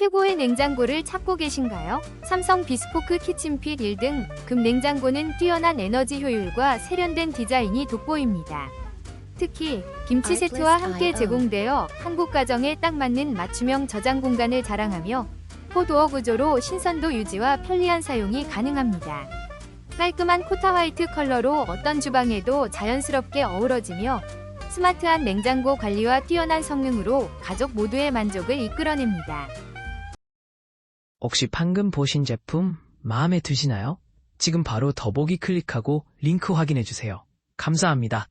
최고의 냉장고를 찾고 계신가요? 삼성 비스포크 키친핏 1등 급냉장고는 뛰어난 에너지 효율과 세련된 디자인이 돋보입니다. 특히 김치 세트와 함께 제공되어 한국 가정에 딱 맞는 맞춤형 저장 공간을 자랑하며 4도어 구조로 신선도 유지와 편리한 사용이 가능합니다. 깔끔한 코타 화이트 컬러로 어떤 주방에도 자연스럽게 어우러지며 스마트한 냉장고 관리와 뛰어난 성능으로 가족 모두의 만족을 이끌어냅니다. 혹시 방금 보신 제품 마음에 드시나요? 지금 바로 더보기 클릭하고 링크 확인해주세요. 감사합니다.